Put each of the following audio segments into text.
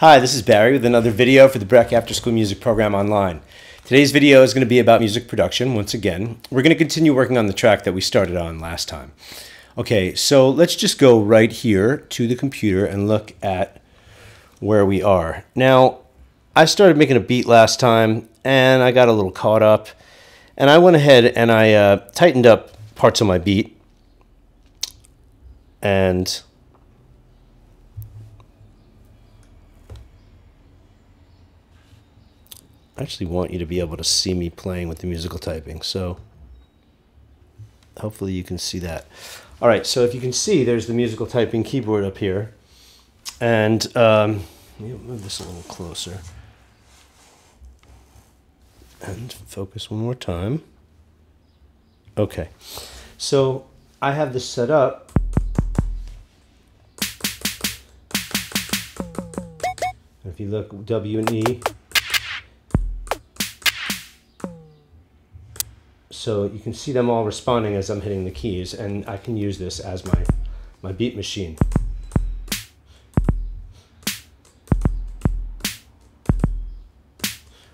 Hi, this is Barry with another video for the Breck After School Music Program online. Today's video is going to be about music production once again. We're going to continue working on the track that we started on last time. Okay, so let's just go right here to the computer and look at where we are. Now, I started making a beat last time and I got a little caught up. And I went ahead and I tightened up parts of my beat. And I actually want you to be able to see me playing with the musical typing, so hopefully you can see that. All right, so if you can see, there's the musical typing keyboard up here. And let me move this a little closer. And focus one more time. Okay, so I have this set up. If you look, W and E. So you can see them all responding as I'm hitting the keys, and I can use this as my beat machine.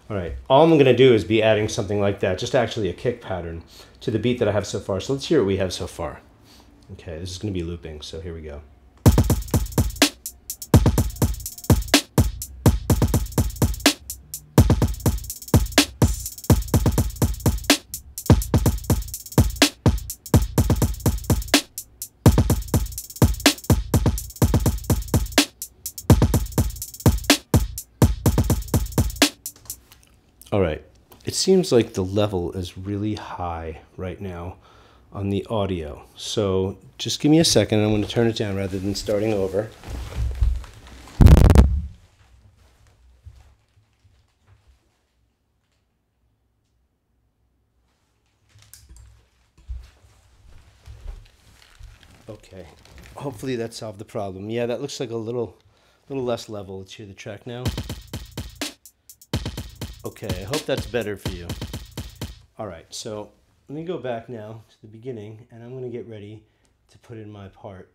All right, all I'm going to do is be adding something like that, just actually a kick pattern to the beat that I have so far. So let's hear what we have so far. Okay, this is going to be looping, so here we go. All right, it seems like the level is really high right now on the audio. So just give me a second. I'm going to turn it down rather than starting over. Okay, hopefully that solved the problem. Yeah, that looks like a little less level. Let's hear the track now. Okay, I hope that's better for you. All right, so let me go back now to the beginning, and I'm going to get ready to put in my part.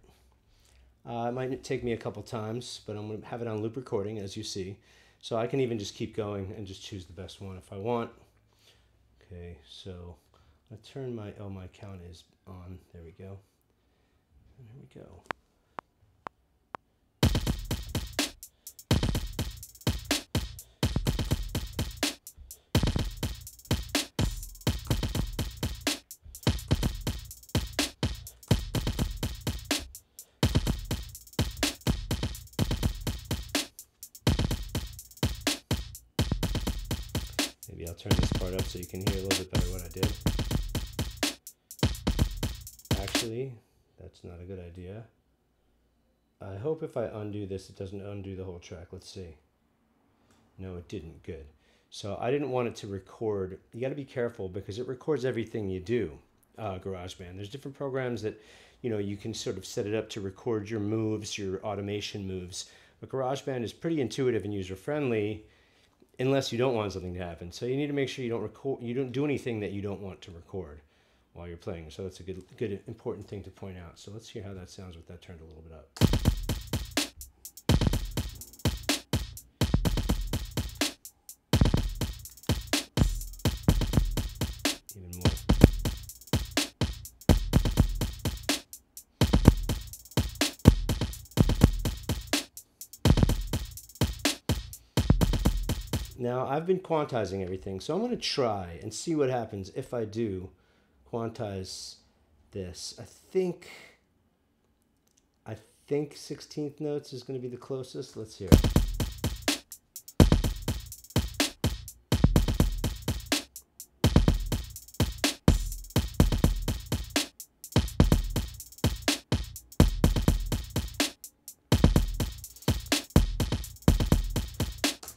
It might take me a couple times, but I'm going to have it on loop recording, as you see. So I can even just keep going and just choose the best one if I want. Okay, so I turn my count is on. There we go. And here we go. Maybe I'll turn this part up so you can hear a little bit better what I did. Actually, that's not a good idea. I hope if I undo this, it doesn't undo the whole track. Let's see. No, it didn't. Good. So I didn't want it to record. You got to be careful because it records everything you do, GarageBand. There's different programs that, you can sort of set it up to record your moves, your automation moves. But GarageBand is pretty intuitive and user-friendly, unless you don't want something to happen. So you need to make sure you don't do anything that you don't want to record while you're playing. So that's a good important thing to point out. So let's hear how that sounds with that turned a little bit up. Even more. Now, I've been quantizing everything, so I'm going to try and see what happens if I do quantize this. I think 16th notes is going to be the closest. Let's hear it.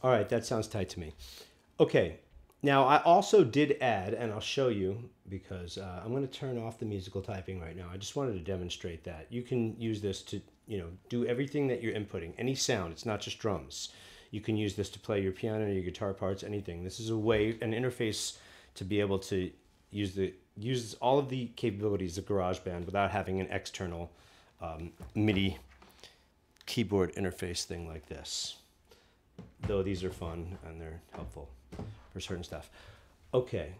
All right, that sounds tight to me. Okay, now I also did add, and I'll show you because I'm going to turn off the musical typing right now. I just wanted to demonstrate that. You can use this to, do everything that you're inputting, any sound. It's not just drums. You can use this to play your piano, your guitar parts, anything. This is an interface to be able to use all of the capabilities of GarageBand without having an external MIDI keyboard interface thing like this. though these are fun and they're helpful for certain stuff. Okay.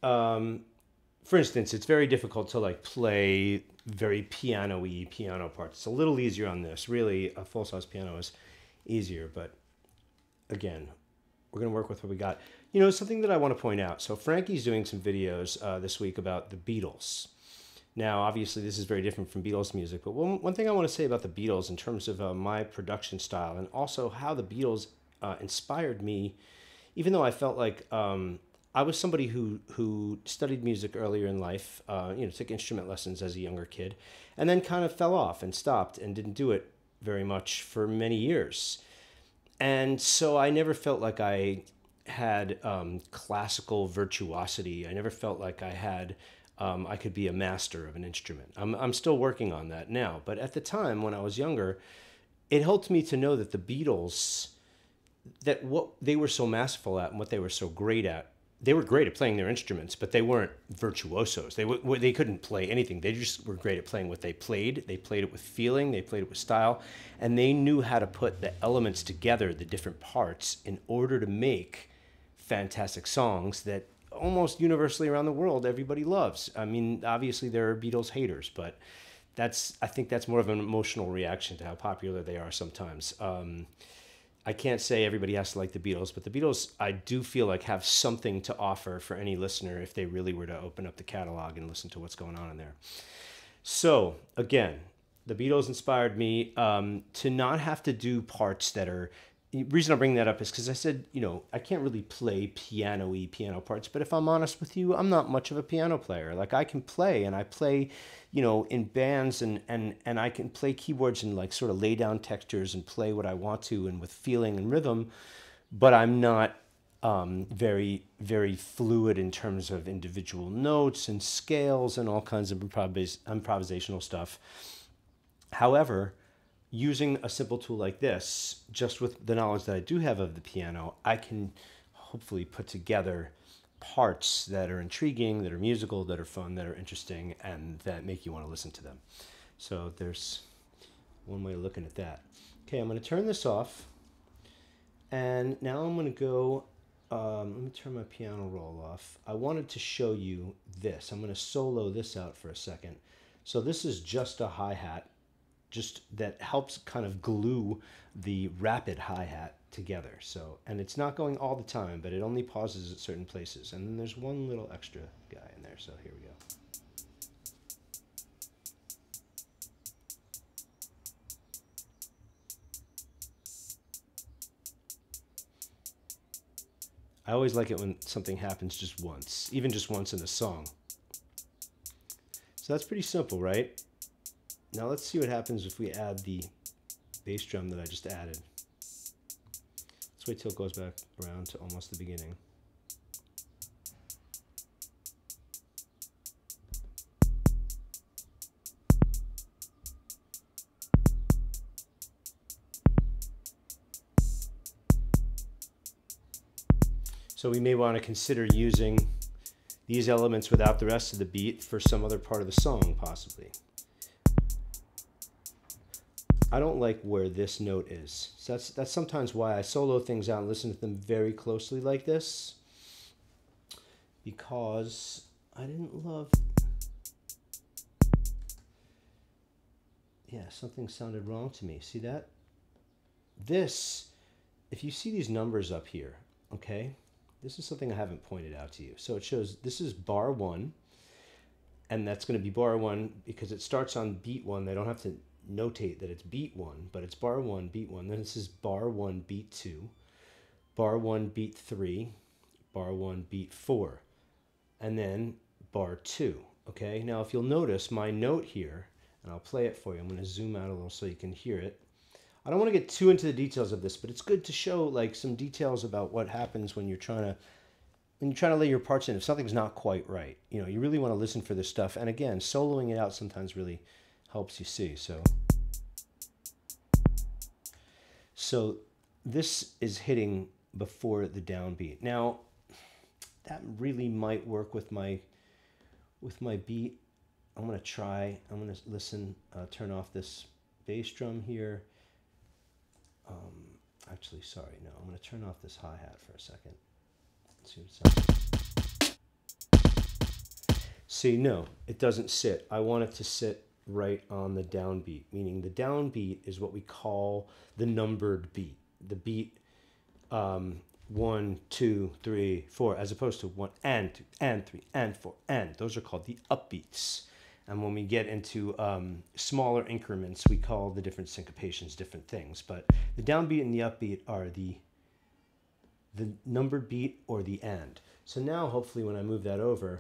For instance, it's very difficult to like play very piano-y piano parts. It's a little easier on this. Really, a full-size piano is easier, but again, we're going to work with what we got. You know, something that I want to point out. So Frankie's doing some videos this week about the Beatles. Now, obviously, this is very different from Beatles music, but one thing I want to say about the Beatles in terms of my production style and also how the Beatles inspired me, even though I felt like I was somebody who studied music earlier in life, took instrument lessons as a younger kid, and then kind of fell off and stopped and didn't do it very much for many years. And so I never felt like I had classical virtuosity. I never felt like I could be a master of an instrument. I'm still working on that now. But at the time when I was younger, it helped me to know that the Beatles, that what they were so masterful at and what they were so great at, they were great at playing their instruments, but they weren't virtuosos. They couldn't play anything. They just were great at playing what they played. They played it with feeling. They played it with style. And they knew how to put the elements together, the different parts, in order to make fantastic songs that almost universally around the world everybody loves. I mean, obviously there are Beatles haters, but I think that's more of an emotional reaction to how popular they are sometimes. I can't say everybody has to like the Beatles, but the Beatles, I do feel like, have something to offer for any listener if they really were to open up the catalog and listen to what's going on in there. So, again, the Beatles inspired me to not have to do parts that are... The reason I bring that up is because I said, I can't really play piano-y piano parts, but if I'm honest with you, I'm not much of a piano player. Like, I can play, and I play, in bands, and I can play keyboards and like sort of lay down textures and play what I want to and with feeling and rhythm, but I'm not very, very fluid in terms of individual notes and scales and all kinds of improvisational stuff. However, using a simple tool like this, just with the knowledge that I do have of the piano, I can hopefully put together parts that are intriguing, that are musical, that are fun, that are interesting, and that make you want to listen to them. So there's one way of looking at that. Okay, I'm going to turn this off, and now I'm going to go, let me turn my piano roll off. I wanted to show you this. I'm going to solo this out for a second. So this is just a hi-hat, just that helps kind of glue the rapid hi-hat together. So, and it's not going all the time, but it only pauses at certain places. And then there's one little extra guy in there. So here we go. I always like it when something happens just once, even just once in a song. So that's pretty simple, right? Now let's see what happens if we add the bass drum that I just added. Let's wait till it goes back around to almost the beginning. So we may want to consider using these elements without the rest of the beat for some other part of the song, possibly. I don't like where this note is. So that's sometimes why I solo things out and listen to them very closely like this, because I didn't love... Yeah, something sounded wrong to me. See that? This, if you see these numbers up here, okay, this is something I haven't pointed out to you. So it shows this is bar 1, and that's going to be bar 1 because it starts on beat 1. They don't have to notate that it's beat 1, but it's bar 1, beat 1. Then this is bar 1, beat 2, bar 1, beat 3, bar 1, beat 4, and then bar 2. Okay, now if you'll notice my note here, and I'll play it for you. I'm going to zoom out a little so you can hear it. I don't want to get too into the details of this, but it's good to show like some details about what happens when you're trying to lay your parts in. If something's not quite right, you really want to listen for this stuff. And again, soloing it out sometimes really helps you see. So this is hitting before the downbeat. Now that really might work with my beat. I'm going to listen, turn off this bass drum here. Actually, sorry, no, I'm going to turn off this hi-hat for a second. Let's see what it sounds. See, no, it doesn't sit. I want it to sit right on the downbeat, meaning the downbeat is what we call the numbered beat. The beat 1, 2, 3, 4, as opposed to 1 and 2 and 3 and 4 and. Those are called the upbeats. And when we get into smaller increments, we call the different syncopations different things. But the downbeat and the upbeat are the numbered beat or the and. So now, hopefully, when I move that over,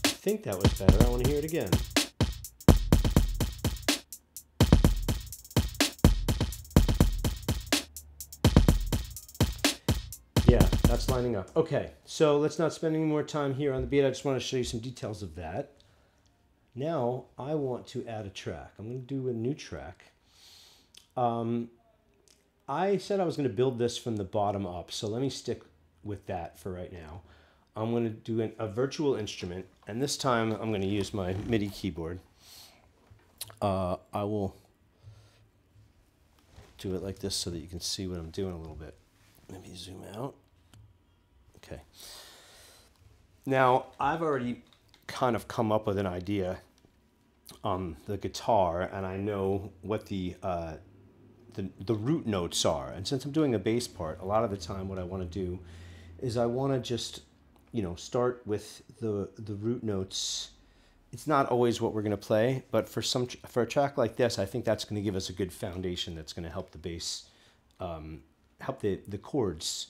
I think that was better. I want to hear it again. Yeah, that's lining up. Okay, so let's not spend any more time here on the beat. I just want to show you some details of that. Now, I want to add a track. I'm going to do a new track. I said I was going to build this from the bottom up, so let me stick with that for right now. I'm going to do a virtual instrument, and this time I'm going to use my MIDI keyboard. I will do it like this so that you can see what I'm doing a little bit. Maybe zoom out. Okay. Now, I've already kind of come up with an idea on the guitar, and I know what the root notes are. And since I'm doing a bass part, a lot of the time what I want to do is I want to just, you know, start with the root notes. It's not always what we're going to play, but for a track like this, I think that's going to give us a good foundation that's going to help the bass, help the chords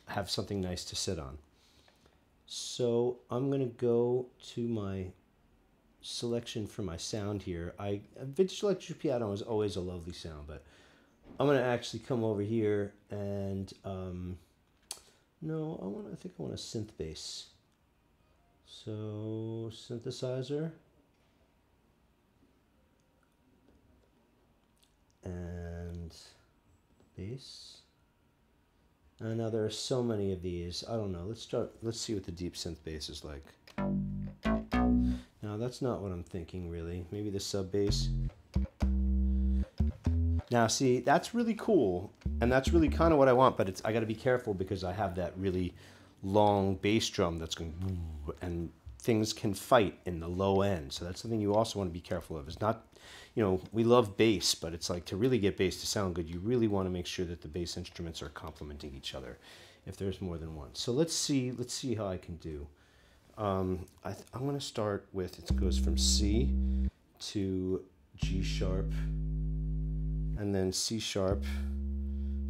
have something nice to sit on. So I'm going to go to my selection for my sound here. Vintage electric piano is always a lovely sound, but I'm going to actually come over here and no, I think I want a synth bass. So synthesizer and bass. And now there are so many of these. I don't know. Let's see what the deep synth bass is like. Now that's not what I'm thinking really. Maybe the sub bass. Now see, that's really cool, and that's really kind of what I want, but I got to be careful because I have that really long bass drum that's going, and things can fight in the low end. So that's something you also want to be careful of. It's not, you know, we love bass, but it's like to really get bass to sound good, you really want to make sure that the bass instruments are complementing each other if there's more than one. So let's see how I can do. I'm going to start with, it goes from C to G sharp, and then C sharp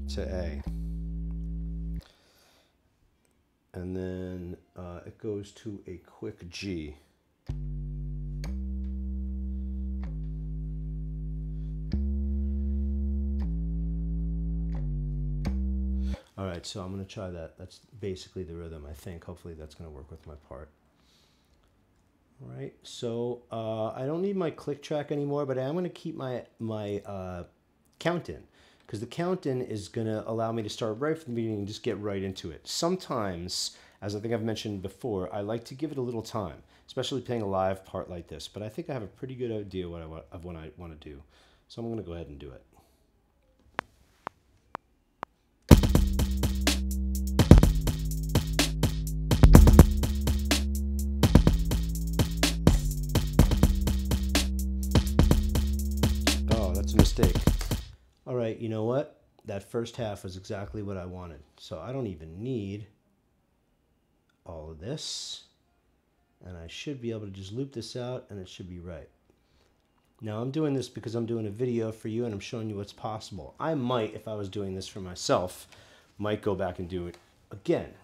to A. And then it goes to a quick G. All right, so I'm going to try that. That's basically the rhythm, I think. Hopefully that's going to work with my part. All right, so I don't need my click track anymore, but I am going to keep my count-in, because the count-in is going to allow me to start right from the beginning and just get right into it. Sometimes, as I think I've mentioned before, I like to give it a little time, especially playing a live part like this, but I think I have a pretty good idea of what I want to do. So I'm going to go ahead and do it. Oh, that's a mistake. All right, you know what? That first half was exactly what I wanted. So I don't even need all of this. And I should be able to just loop this out and it should be right. Now I'm doing this because I'm doing a video for you and I'm showing you what's possible. I might, if I was doing this for myself, might go back and do it again.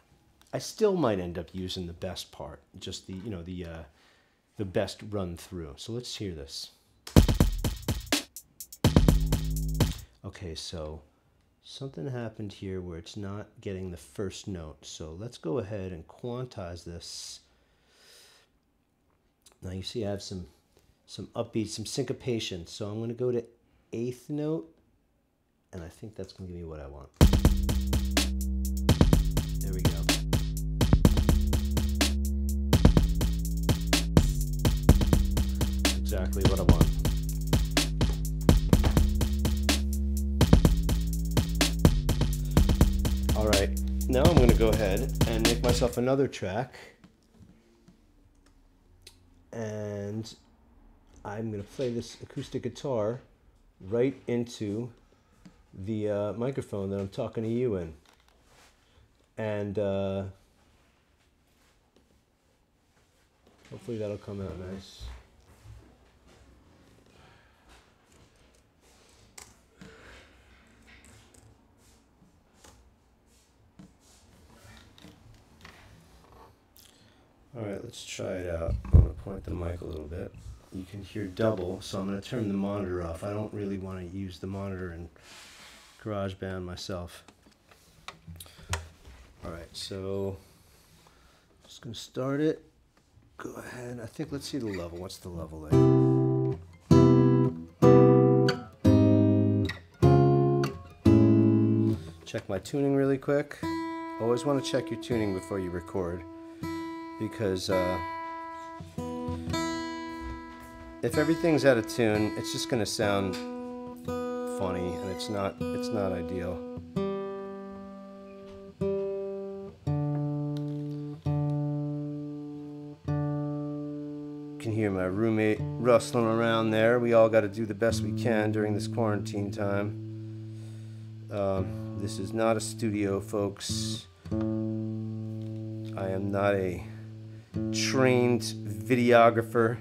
I still might end up using the best part, just the best run through. So let's hear this. Okay, so something happened here where it's not getting the first note. So let's go ahead and quantize this. Now you see I have some upbeat, some syncopation. So I'm going to go to 8th note, and I think that's going to give me what I want. There we go. exactly what I want. All right, now I'm going to go ahead and make myself another track. And I'm going to play this acoustic guitar right into the microphone that I'm talking to you in. And hopefully that'll come out nice. Alright, let's try it out. I'm going to point the mic a little bit. You can hear double, so I'm going to turn the monitor off. I don't really want to use the monitor in GarageBand myself. Alright, so just going to start it. Go ahead. I think, let's see the level. What's the level there? Check my tuning really quick. Always want to check your tuning before you record, because if everything's out of tune, it's just going to sound funny, and it's not ideal. You can hear my roommate rustling around there. We all got to do the best we can during this quarantine time. This is not a studio, folks. I am not a trained videographer.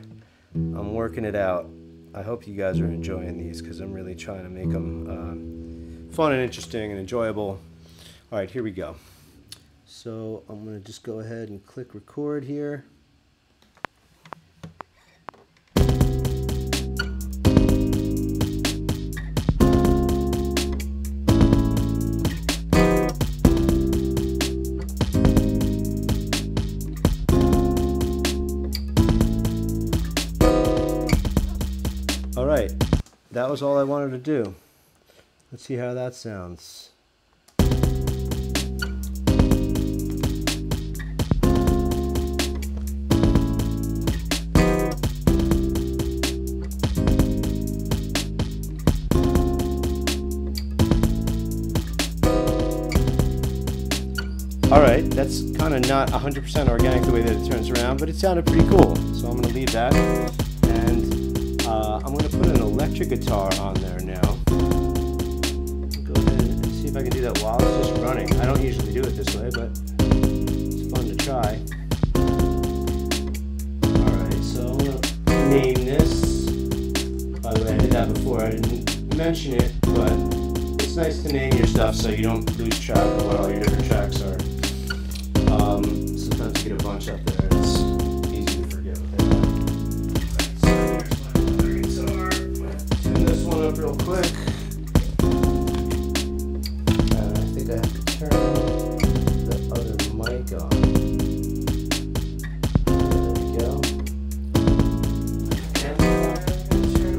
I'm working it out. I hope you guys are enjoying these, because I'm really trying to make them fun and interesting and enjoyable. All right, here we go. So I'm going to just go ahead and click record here. Alright, that was all I wanted to do. Let's see how that sounds. Alright, that's kind of not 100% organic the way that it turns around, but it sounded pretty cool. So I'm going to leave that. And I'm going to put an electric guitar on there now. Go ahead and see if I can do that while it's just running. I don't usually do it this way, but it's fun to try. Alright, so I'm going to name this. By the way, I did that before. I didn't mention it, but it's nice to name your stuff so you don't lose track of what all your different tracks are. Sometimes you get a bunch up there. It's easy to forget what they are. Up real quick, and I think I have to turn the other mic on. There we go. And turn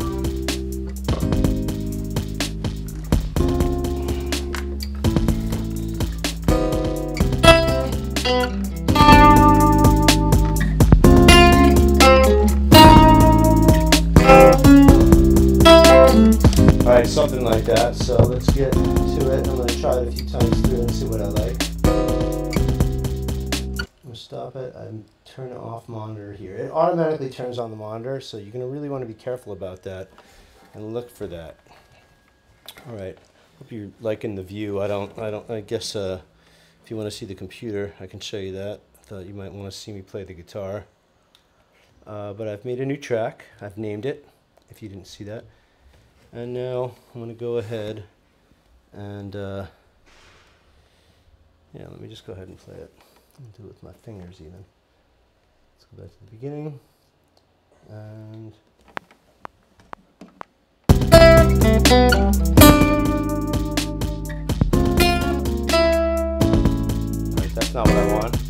Alright, something like that. So let's get to it. I'm going to try it a few times through and see what I like. I'm going to stop it and turn it off monitor here. It automatically turns on the monitor, so you're going to really want to be careful about that and look for that. Alright, hope you're liking the view. I guess if you want to see the computer, I can show you that. I thought you might want to see me play the guitar. But I've made a new track. I've named it, if you didn't see that. And now I'm going to go ahead and, yeah, let me just go ahead and play it. I'll do it with my fingers even. Let's go back to the beginning. And alright, that's not what I want.